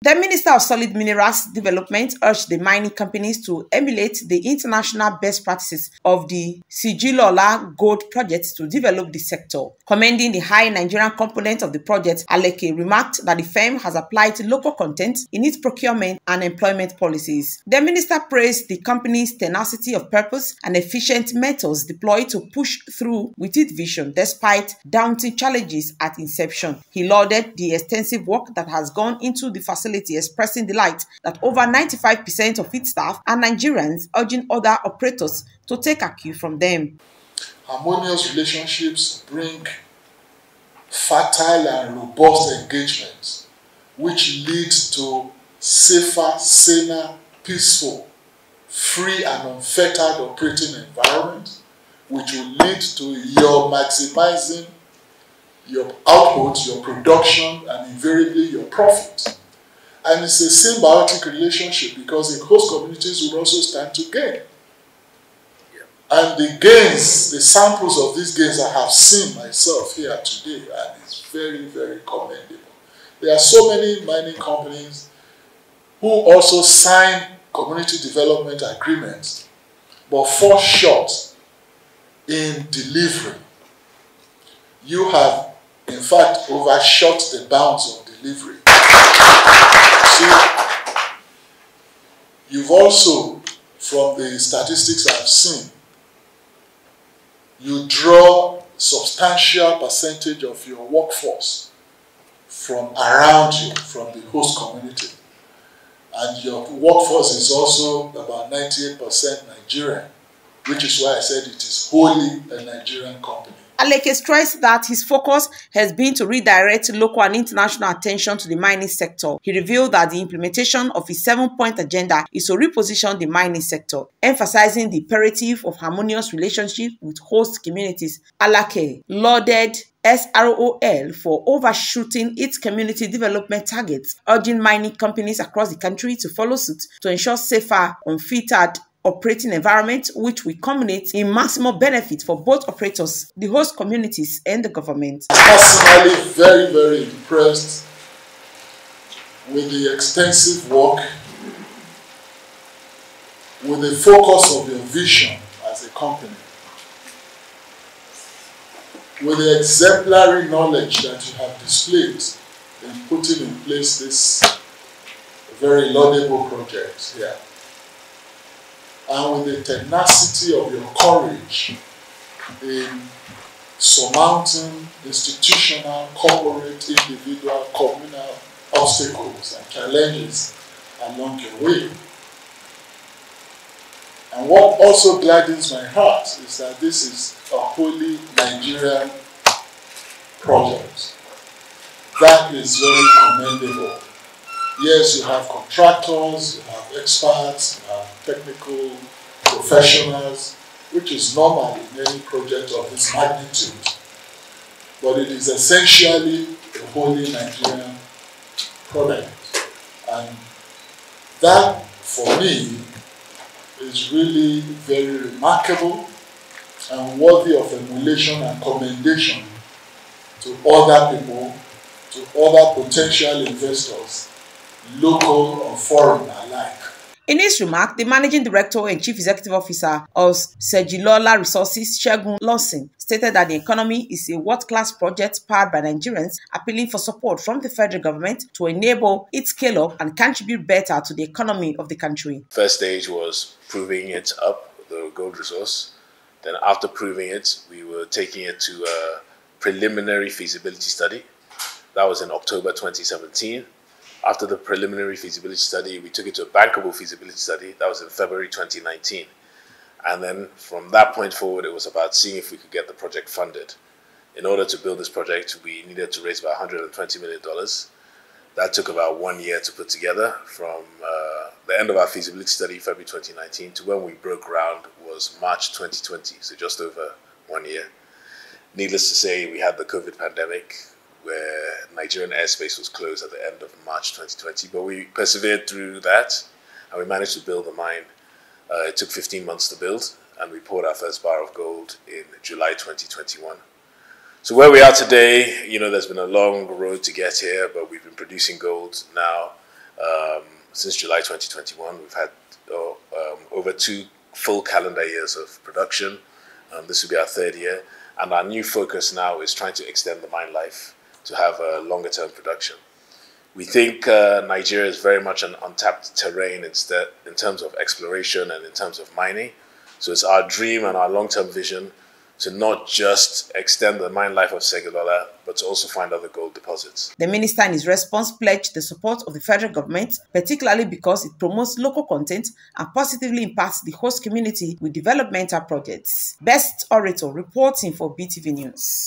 The Minister of Solid Minerals Development urged the mining companies to emulate the international best practices of the Sigilola Gold project to develop the sector. Commending the high Nigerian component of the project, Alake remarked that the firm has applied local content in its procurement and employment policies. The minister praised the company's tenacity of purpose and efficient methods deployed to push through with its vision despite daunting challenges at inception. He lauded the extensive work that has gone into the facility, expressing delight that over 95% of its staff are Nigerians, urging other operators to take a cue from them. Harmonious relationships bring fertile and robust engagements, which lead to safer, saner, peaceful, free and unfettered operating environment, which will lead to your maximizing your output, your production, and invariably your profit. And it's a symbiotic relationship because the host communities will also stand to gain. And the gains, the samples of these gains I have seen myself here today, and it's very, very commendable. There are so many mining companies who also sign community development agreements, but fall short in delivery. You have, in fact, overshot the bounds of delivery. See, you've also, from the statistics I've seen, you draw substantial percentage of your workforce from around you, from the host community. And your workforce is also about 98% Nigerian, which is why I said it is wholly a Nigerian company. Alake stressed that his focus has been to redirect local and international attention to the mining sector. He revealed that the implementation of his 7-point agenda is to reposition the mining sector, emphasizing the imperative of harmonious relationships with host communities. Alake lauded SROL for overshooting its community development targets, urging mining companies across the country to follow suit to ensure safer, unfettered operating environment, which will culminate in maximum benefit for both operators, the host communities, and the government. I'm personally very, very impressed with the extensive work, with the focus of your vision as a company, with the exemplary knowledge that you have displayed in putting in place this very laudable project here. And with the tenacity of your courage in surmounting institutional, corporate, individual, communal obstacles and challenges along your way. And what also gladdens my heart is that this is a wholly Nigerian project. That is very commendable. Yes, you have contractors, you have experts, you have technical professionals, which is normal in any project of this magnitude. But it is essentially a wholly Nigerian product. And that, for me, is really very remarkable and worthy of emulation and commendation to other people, to other potential investors, local or foreign alike. In his remark, the Managing Director and Chief Executive Officer of Segilola Resources, Segun Lawson, stated that the economy is a world-class project powered by Nigerians, appealing for support from the federal government to enable its scale-up and contribute better to the economy of the country. First stage was proving it up, the gold resource. Then after proving it, we were taking it to a preliminary feasibility study. That was in October 2017. After the preliminary feasibility study, we took it to a bankable feasibility study. That was in February 2019. And then from that point forward, it was about seeing if we could get the project funded. In order to build this project, we needed to raise about $120 million. That took about 1 year to put together. From the end of our feasibility study, February 2019, to when we broke ground was March 2020, so just over 1 year. Needless to say, we had the COVID pandemic, where Nigerian airspace was closed at the end of March 2020. But we persevered through that, and we managed to build the mine. It took 15 months to build, and we poured our first bar of gold in July 2021. So where we are today, you know, there's been a long road to get here, but we've been producing gold now Since July 2021, we've had over 2 full calendar years of production. This will be our 3rd year. And our new focus now is trying to extend the mine life to have a longer term production. We think Nigeria is very much an untapped terrain in terms of exploration and in terms of mining. So it's our dream and our long-term vision to not just extend the mine life of Segilola, but to also find other gold deposits. The minister in his response pledged the support of the federal government, particularly because it promotes local content and positively impacts the host community with developmental projects. Best Orator reporting for BTV News.